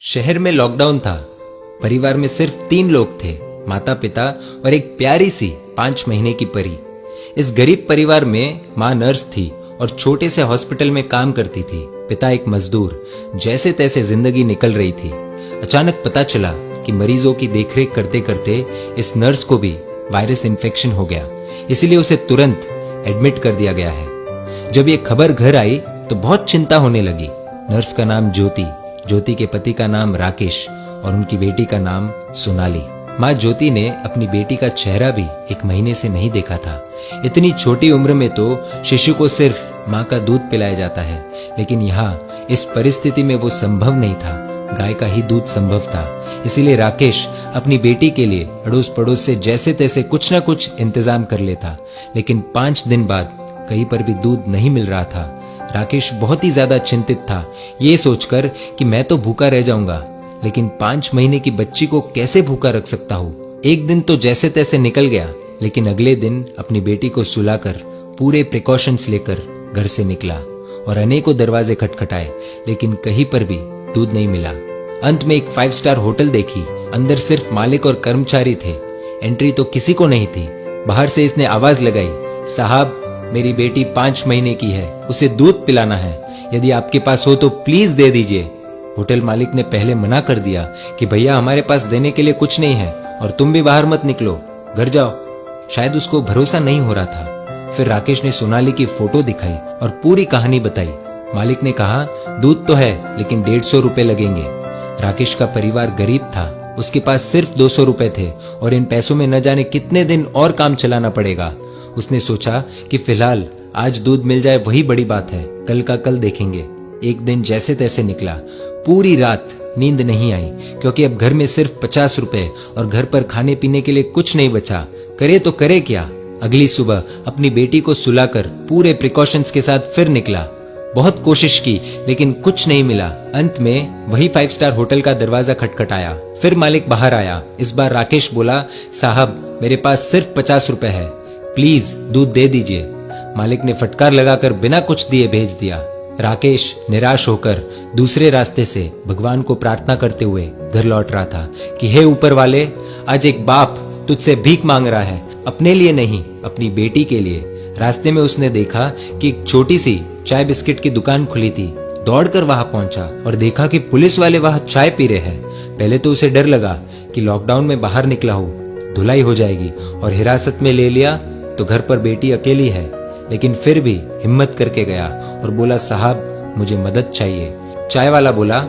शहर में लॉकडाउन था। परिवार में सिर्फ 3 लोग थे, माता पिता और एक प्यारी सी 5 महीने की परी। इस गरीब परिवार में माँ नर्स थी और छोटे से हॉस्पिटल में काम करती थी। पिता एक मजदूर। जैसे तैसे जिंदगी निकल रही थी। अचानक पता चला कि मरीजों की देखरेख करते करते इस नर्स को भी वायरस इन्फेक्शन हो गया, इसीलिए उसे तुरंत एडमिट कर दिया गया है। जब ये खबर घर आई तो बहुत चिंता होने लगी। नर्स का नाम ज्योति, ज्योति के पति का नाम राकेश और उनकी बेटी का नाम सोनाली। माँ ज्योति ने अपनी बेटी का चेहरा भी 1 महीने से नहीं देखा था। इतनी छोटी उम्र में तो शिशु को सिर्फ माँ का दूध पिलाया जाता है, लेकिन यहाँ इस परिस्थिति में वो संभव नहीं था। गाय का ही दूध संभव था। इसीलिए राकेश अपनी बेटी के लिए अड़ोस पड़ोस से जैसे तैसे कुछ ना कुछ इंतजाम कर लेता, लेकिन 5 दिन बाद कहीं पर भी दूध नहीं मिल रहा था। राकेश बहुत ही ज्यादा चिंतित था, ये सोचकर कि मैं तो भूखा रह जाऊंगा, लेकिन 5 महीने की बच्ची को कैसे भूखा रख सकता हूँ। एक दिन तो जैसे तैसे निकल गया, लेकिन अगले दिन अपनी बेटी को सुलाकर पूरे प्रिकॉशंस लेकर घर से निकला और अनेकों दरवाजे खटखटाए, लेकिन कहीं पर भी दूध नहीं मिला। अंत में एक 5 स्टार होटल देखी। अंदर सिर्फ मालिक और कर्मचारी थे। एंट्री तो किसी को नहीं थी। बाहर से इसने आवाज लगाई, साहब मेरी बेटी 5 महीने की है, उसे दूध पिलाना है, यदि आपके पास हो तो प्लीज दे दीजिए। होटल मालिक ने पहले मना कर दिया कि भैया हमारे पास देने के लिए कुछ नहीं है और तुम भी बाहर मत निकलो, घर जाओ। शायद उसको भरोसा नहीं हो रहा था। फिर राकेश ने सोनाली की फोटो दिखाई और पूरी कहानी बताई। मालिक ने कहा दूध तो है, लेकिन 150 रुपए लगेंगे। राकेश का परिवार गरीब था, उसके पास सिर्फ 200 रुपए थे और इन पैसों में न जाने कितने दिन और काम चलाना पड़ेगा। उसने सोचा कि फिलहाल आज दूध मिल जाए वही बड़ी बात है, कल का कल देखेंगे। एक दिन जैसे तैसे निकला। पूरी रात नींद नहीं आई, क्योंकि अब घर में सिर्फ 50 रुपए और घर पर खाने पीने के लिए कुछ नहीं बचा। करे तो करे क्या। अगली सुबह अपनी बेटी को सुलाकर पूरे प्रिकॉशंस के साथ फिर निकला। बहुत कोशिश की, लेकिन कुछ नहीं मिला। अंत में वही 5 स्टार होटल का दरवाजा खटखटाया। फिर मालिक बाहर आया। इस बार राकेश बोला, साहब मेरे पास सिर्फ 50 रुपए है, प्लीज दूध दे दीजिए। मालिक ने फटकार लगाकर बिना कुछ दिए भेज दिया। राकेश निराश होकर दूसरे रास्ते से भगवान को प्रार्थना करते हुए घर लौट रहा था कि हे ऊपर वाले, आज एक बाप तुझसे भीख मांग रहा है, अपने लिए नहीं अपनी बेटी के लिए। रास्ते में उसने देखा कि एक छोटी सी चाय बिस्किट की दुकान खुली थी। दौड़कर वहां पहुंचा और देखा कि पुलिस वाले वहां चाय पी रहे हैं। पहले तो उसे डर लगा कि लॉकडाउन में बाहर निकला हूं, धुलाई हो जाएगी, और हिरासत में ले लिया तो घर पर बेटी अकेली है। लेकिन फिर भी हिम्मत करके गया और बोला, साहब मुझे मदद चाहिए। चाय वाला बोला,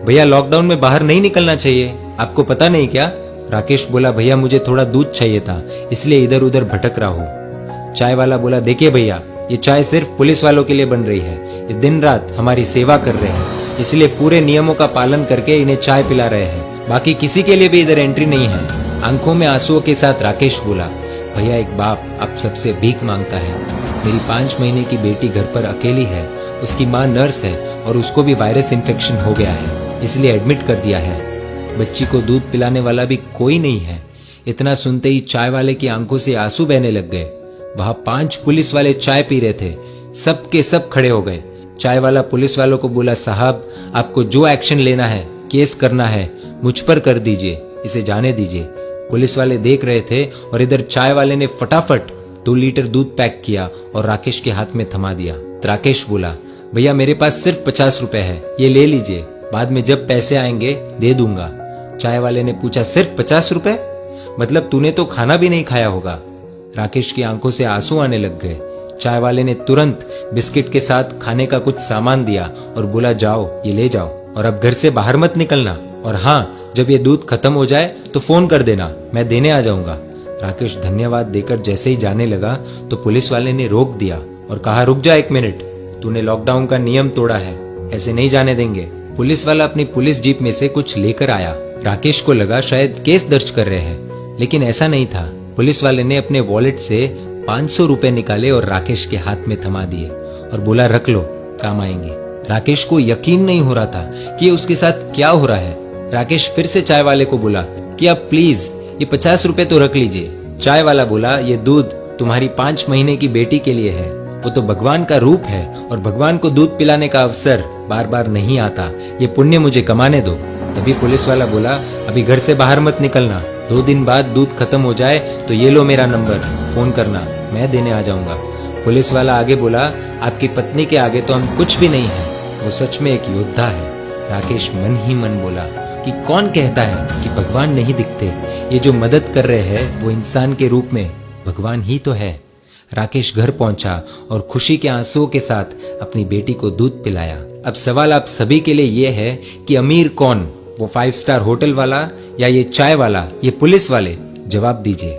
भैया लॉकडाउन में बाहर नहीं निकलना चाहिए, आपको पता नहीं क्या। राकेश बोला, भैया मुझे थोड़ा दूध चाहिए था, इसलिए इधर उधर भटक रहा हूँ। चाय वाला बोला, देखिए भैया, ये चाय सिर्फ पुलिस वालों के लिए बन रही है, ये दिन रात हमारी सेवा कर रहे हैं, इसलिए पूरे नियमों का पालन करके इन्हें चाय पिला रहे हैं, बाकी किसी के लिए भी इधर एंट्री नहीं है। आंखों में आंसुओं के साथ राकेश बोला, भैया एक बाप अब सबसे भीख मांगता है। मेरी 5 महीने की बेटी घर पर अकेली है, उसकी माँ नर्स है और उसको भी वायरस इन्फेक्शन हो गया है, इसलिए एडमिट कर दिया है। बच्ची को दूध पिलाने वाला भी कोई नहीं है। इतना सुनते ही चाय वाले की आंखों से आंसू बहने लग गए। वहां 5 पुलिस वाले चाय पी रहे थे। सब के सब खड़े हो गए। चाय वाला पुलिस वालों को बोला, साहब आपको जो एक्शन लेना है, केस करना है, मुझ पर कर दीजिए, इसे जाने दीजिए। पुलिस वाले देख रहे थे और इधर चाय वाले ने फटाफट 2 लीटर दूध पैक किया और राकेश के हाथ में थमा दिया। राकेश बोला, भैया मेरे पास सिर्फ 50 रुपए है, ये ले लीजिए, बाद में जब पैसे आएंगे दे दूंगा। चाय वाले ने पूछा, सिर्फ 50 रुपए? मतलब तूने तो खाना भी नहीं खाया होगा। राकेश की आंखों से आंसू आने लग गए। चाय वाले ने तुरंत बिस्किट के साथ खाने का कुछ सामान दिया और बोला, जाओ ये ले जाओ और अब घर से बाहर मत निकलना, और हाँ जब ये दूध खत्म हो जाए तो फोन कर देना, मैं देने आ जाऊंगा। राकेश धन्यवाद देकर जैसे ही जाने लगा तो पुलिस वाले ने रोक दिया और कहा, रुक जा 1 मिनट, तूने लॉकडाउन का नियम तोड़ा है, ऐसे नहीं जाने देंगे। पुलिस वाला अपनी पुलिस जीप में से कुछ लेकर आया। राकेश को लगा शायद केस दर्ज कर रहे हैं, लेकिन ऐसा नहीं था। पुलिस वाले ने अपने वॉलेट से 500 रुपए निकाले और राकेश के हाथ में थमा दिए और बोला, रख लो, काम आएंगे। राकेश को यकीन नहीं हो रहा था कि उसके साथ क्या हो रहा है। राकेश फिर से चाय वाले को बोला कि आप प्लीज ये 50 रुपए तो रख लीजिए। चाय वाला बोला, ये दूध तुम्हारी 5 महीने की बेटी के लिए है, वो तो भगवान का रूप है और भगवान को दूध पिलाने का अवसर बार बार नहीं आता, ये पुण्य मुझे कमाने दो। तभी पुलिस वाला बोला, अभी घर से बाहर मत निकलना, 2 दिन बाद दूध खत्म हो जाए तो ये लो मेरा नंबर, फोन करना, मैं देने आ जाऊंगा। पुलिस वाला आगे बोला, आपकी पत्नी के आगे तो हम कुछ भी नहीं है, वो सच में एक योद्धा है। राकेश मन ही मन बोला कि कौन कहता है कि भगवान नहीं दिखते, ये जो मदद कर रहे हैं वो इंसान के रूप में भगवान ही तो है। राकेश घर पहुंचा और खुशी के आंसुओं के साथ अपनी बेटी को दूध पिलाया। अब सवाल आप सभी के लिए ये है कि अमीर कौन, वो 5 स्टार होटल वाला या ये चाय वाला, ये पुलिस वाले? जवाब दीजिए।